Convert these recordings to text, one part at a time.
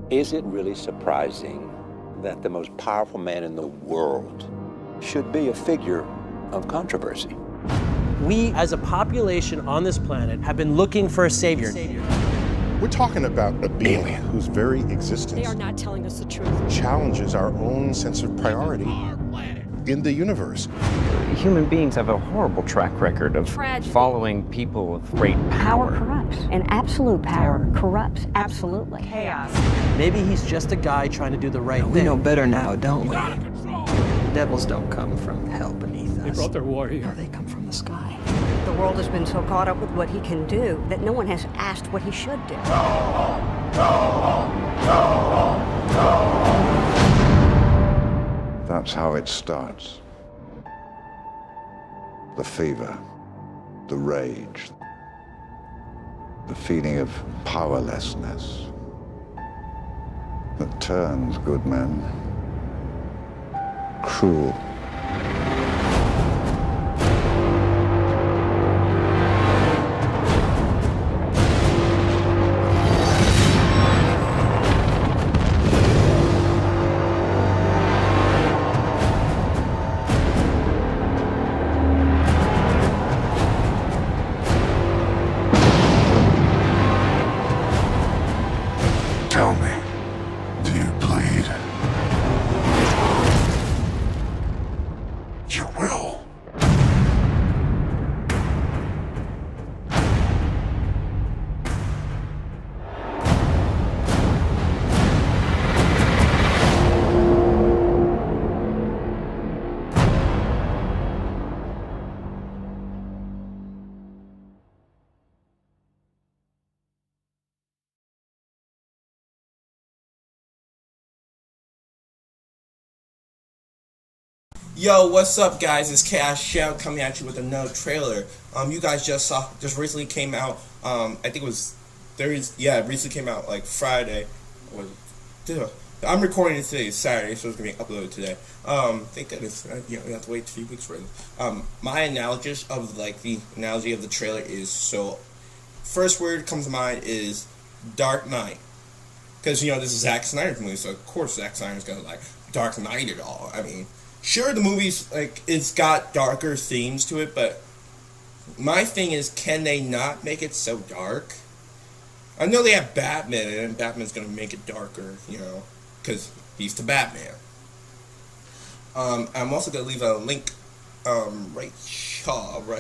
Is it really surprising that the most powerful man in the world should be a figure of controversy? We, as a population on this planet, have been looking for a savior. We're talking about a being whose very existence They are not telling us the truth. challenges our own sense of priority in the universe. Human beings have a horrible track record of Tragedy. following people with great Power power. corrupts, and absolute power corrupts absolutely. Chaos. Maybe he's just a guy trying to do the right We thing. know better now, don't we? The devils don't come from hell beneath us. They brought their warrior. No, they come from the sky. The world has been so caught up with what he can do that no one has asked what he should do. That's how it starts. The fever, the rage, the feeling of powerlessness that turns good men cruel. Tell me, do you bleed? You will. Yo, what's up, guys? It's Chaos Shell coming at you with another trailer. You guys just recently came out. I think it was it recently came out like Friday. I'm recording it today. It's Saturday, so it's gonna be uploaded today. Thank goodness. You have to wait 3 weeks for it. My analogy of the trailer is first word comes to mind is Dark Knight, because this is Zack Snyder's movie, so of course Zack Snyder's gonna Dark Knight it all. I mean. Sure, the movie's it's got darker themes to it, but my thing is, can they not make it so dark? I know they have Batman, and Batman's gonna make it darker, because he's the Batman. I'm also gonna leave a link right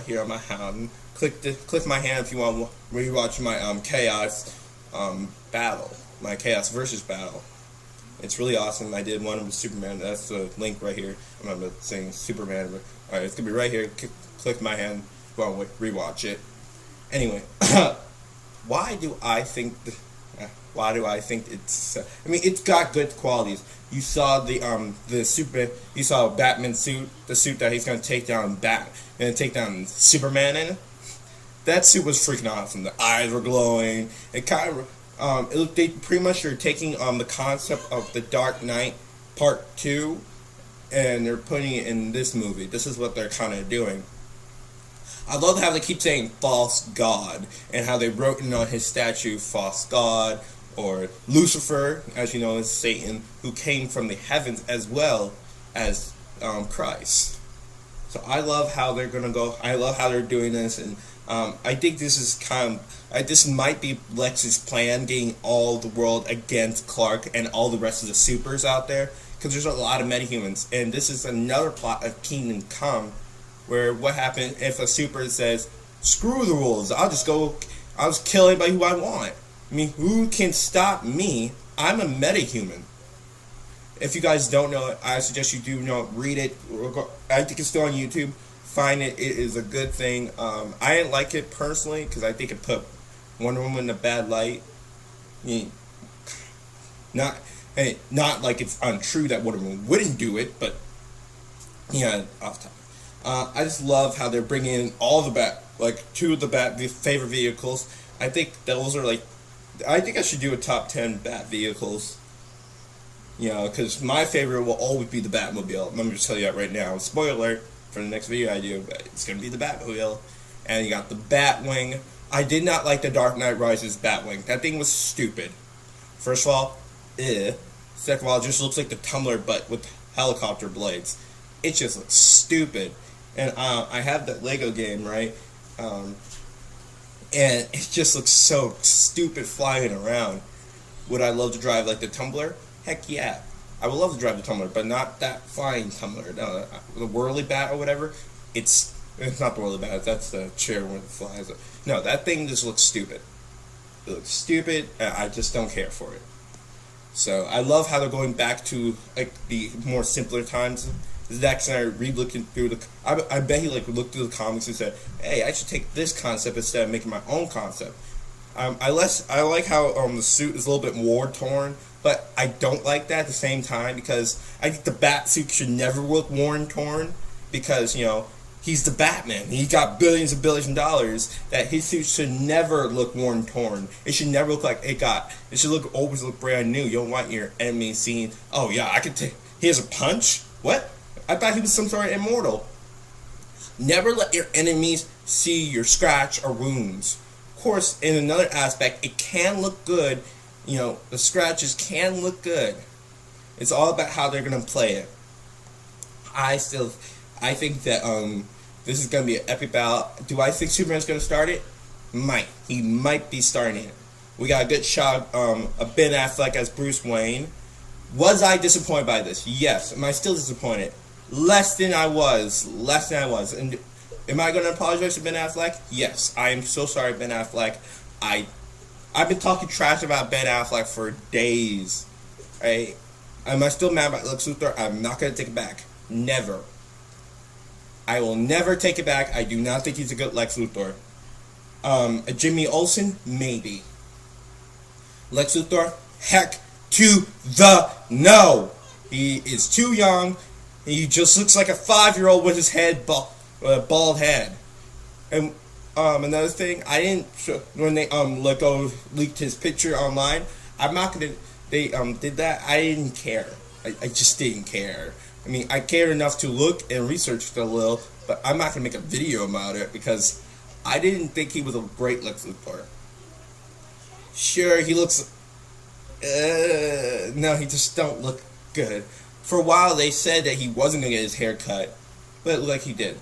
here on my hand. Click my hand if you want to rewatch my Chaos battle, my Chaos versus battle. It's really awesome. I did one with Superman. That's the link right here. I'm not saying Superman, but alright, it's gonna be right here. Click my hand. Well, rewatch it. Anyway, why do I think it's? I mean, it's got good qualities. You saw you saw Batman's suit, the suit that he's gonna take down Superman in. That suit was freaking awesome. The eyes were glowing. It kind of. They pretty much are taking the concept of the Dark Knight Part 2 and they're putting it in this movie. This is what they're kind of doing. I love how they keep saying false god and how they wrote in on his statue false god, or Lucifer, as you know, is Satan, who came from the heavens as well as Christ. So I love how they're gonna go. I love how they're doing this, and I think this is this might be Lex's plan, getting all the world against Clark and all the rest of the supers out there, because there's a lot of metahumans, and this is another plot of Kingdom Come, where what happens if a super says, "Screw the rules, I'll just kill anybody who I want. I mean, who can stop me? I'm a metahuman." If you guys don't know it, I suggest you do read it. I think it's still on YouTube. Find it. It is a good thing. I didn't like it personally because I think it put Wonder Woman in a bad light. I mean, not like it's untrue that Wonder Woman wouldn't do it, but off topic. I just love how they're bringing in all two of the favorite vehicles. I think those are I think I should do a top 10 Bat vehicles. Because my favorite will always be the Batmobile. Let me just tell you that right now. Spoiler alert for the next video I do, but it's going to be the Batmobile. And you got the Batwing. I did not like the Dark Knight Rises Batwing. That thing was stupid. First of all, Second of all, it just looks like the tumbler, but with helicopter blades. It just looks stupid. And I have that Lego game, right? And it just looks so stupid flying around. Would I love to drive like the tumbler? Heck yeah. I would love to drive the tumbler, but not that flying tumbler. No, the whirly bat or whatever. It's not the whirly bat. That's the chair when it flies. No, that thing just looks stupid. It looks stupid, and I just don't care for it. So I love how they're going back to like the more simpler times. Zack Snyder re-looking through the. I bet he like looked through the comics and said, "Hey, I should take this concept instead of making my own concept." I like how the suit is a little bit war torn, but I don't like that at the same time because I think the bat suit should never look worn torn because he's the Batman. He got billions and billions of dollars. That his suit should never look worn torn. It should never look like it got. It should always look brand new. You don't want your enemy seeing. Oh yeah, I could take. He has a punch. What? I thought he was some sort of immortal. Never let your enemies see your scratch or wounds. Of course, in another aspect, it can look good. The scratches can look good. It's all about how they're gonna play it. I think that this is gonna be an epic battle. Do I think Superman's gonna start it? He might be starting it. We got a good shot of Ben Affleck as Bruce Wayne. Was I disappointed by this? Yes. Am I still disappointed? Less than I was. And am I going to apologize to Ben Affleck? Yes. I am so sorry, Ben Affleck. I've been talking trash about Ben Affleck for days. Right? Am I still mad about Lex Luthor? I'm not going to take it back. Never. I will never take it back. I do not think he's a good Lex Luthor. Jimmy Olsen? Maybe. Lex Luthor? Heck to the no! He is too young. He just looks like a 5-year-old with his head bald head. And another thing, I didn't when they leaked his picture online. I'm not gonna. They did that. I didn't care. I just didn't care. I mean, I cared enough to look and research it a little, but I'm not gonna make a video about it because I didn't think he was a great Lex Luthor. Sure, he looks. No, he just don't look good. For a while, they said that he wasn't gonna get his hair cut, but it looked like he did.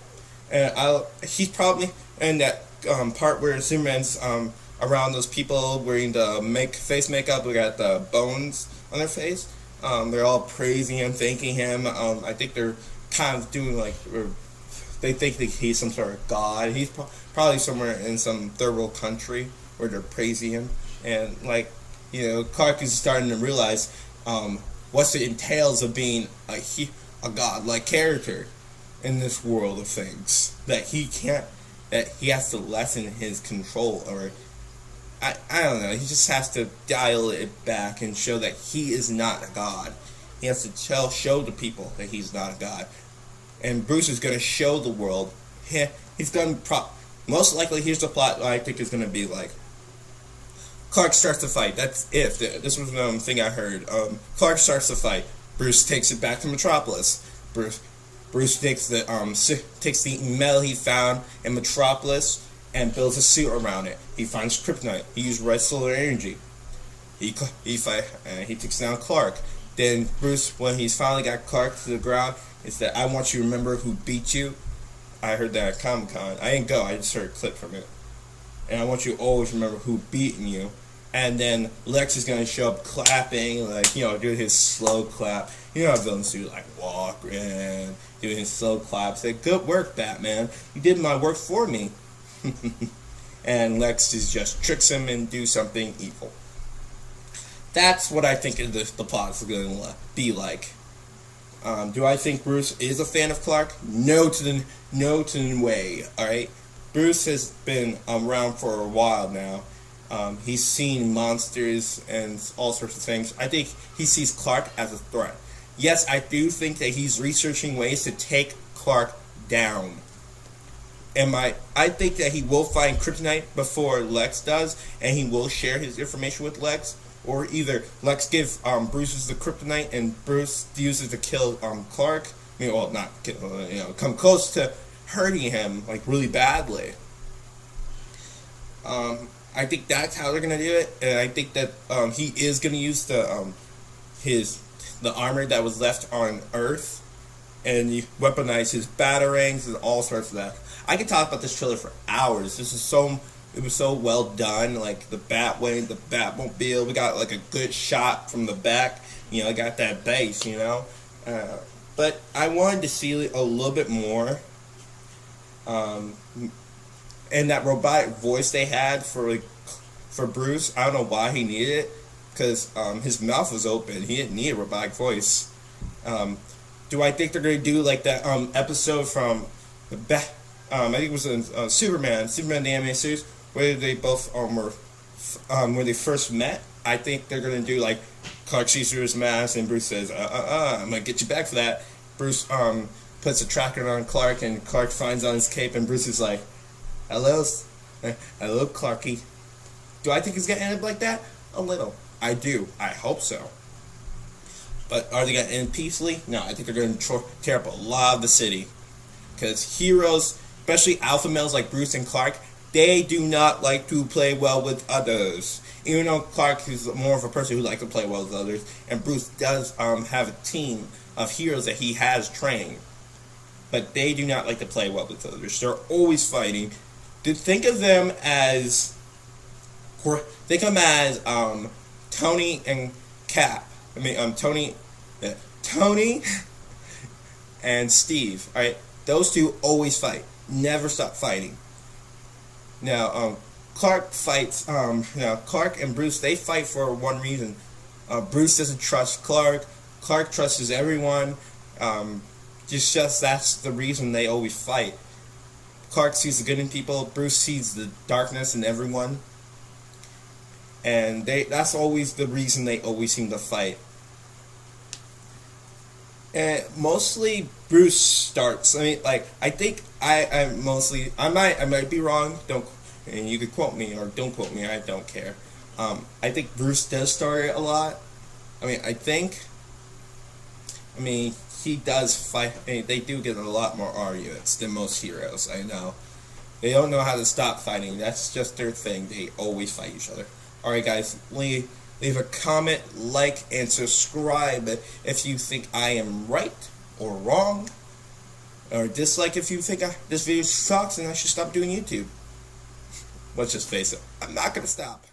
And he's probably in that part where Superman's around those people wearing the face makeup. We got the bones on their face. They're all praising him, thanking him. I think they're kind of doing they think that he's some sort of god. He's probably somewhere in some third world country where they're praising him. And Clark is starting to realize what it entails of being a godlike character in this world of things. That he has to lessen his control, or I don't know. He just has to dial it back and show that he is not a god. He has to show the people that he's not a god. And Bruce is going to show the world. He's going to most likely. Here's the plot I think is going to be like. Clark starts the fight. That's if this was thing I heard. Clark starts the fight. Bruce takes it back to Metropolis. Bruce takes the metal he found in Metropolis and builds a suit around it. He finds kryptonite. He uses red solar energy. He takes down Clark. Then Bruce, when he's finally got Clark to the ground, is that I want you to remember who beat you. I heard that at Comic-Con. I didn't go. I just heard a clip from it. And I want you to always remember who beaten you. And then Lex is going to show up clapping, doing his slow clap. How villains do, walk and doing his slow clap. Say, good work, Batman. You did my work for me. And Lex just tricks him and do something evil. That's what I think the plot is going to be like. Do I think Bruce is a fan of Clark? No to the way, alright? Bruce has been around for a while now. He's seen monsters and all sorts of things. I think he sees Clark as a threat. Yes, I do think that he's researching ways to take Clark down. I think that he will find kryptonite before Lex does, and he will share his information with Lex. Or either Lex gives Bruce the kryptonite and Bruce uses to kill Clark. Not kill, come close to hurting him really badly. I think that's how they're gonna do it, and I think that he is gonna use the the armor that was left on Earth, and you weaponize his batarangs and all sorts of that. I could talk about this trailer for hours. It was so well done. Like the Batwing, the Batmobile. We got like a good shot from the back. I got that bass. But I wanted to see a little bit more. And that robotic voice they had for Bruce, I don't know why he needed it, because his mouth was open. He didn't need a robotic voice. Do I think they're going to do like that episode from the I think it was in Superman the animated series, where they both were, where they first met? I think they're going to do like Clark sees through his mask and Bruce says, I'm going to get you back for that. Bruce puts a tracker on Clark, and Clark finds on his cape, and Bruce is like, hello Clarky. Do I think it's going to end up like that? A little. I do. I hope so. But are they going to end peacefully? No, I think they're going to tear up a lot of the city. Because heroes, especially alpha males like Bruce and Clark, they do not like to play well with others. Even though Clark is more of a person who likes to play well with others, and Bruce does have a team of heroes that he has trained. But they do not like to play well with others. They're always fighting. Think of them as Tony and Cap. Tony and Steve. All right, those two always fight, never stop fighting. Now, Clark fights. Clark and Bruce, they fight for one reason. Bruce doesn't trust Clark. Clark trusts everyone. Just that's the reason they always fight. Clark sees the good in people. Bruce sees the darkness in everyone. And that's always the reason they always seem to fight. And mostly Bruce starts. I think I might be wrong. And you could quote me or don't quote me. I don't care. I think Bruce does start it a lot. He does fight. They do get a lot more arguments than most heroes. I know. They don't know how to stop fighting. That's just their thing. They always fight each other. Alright guys, leave a comment, like, and subscribe if you think I am right or wrong. Or dislike if you think this video sucks and I should stop doing YouTube. Let's just face it, I'm not going to stop.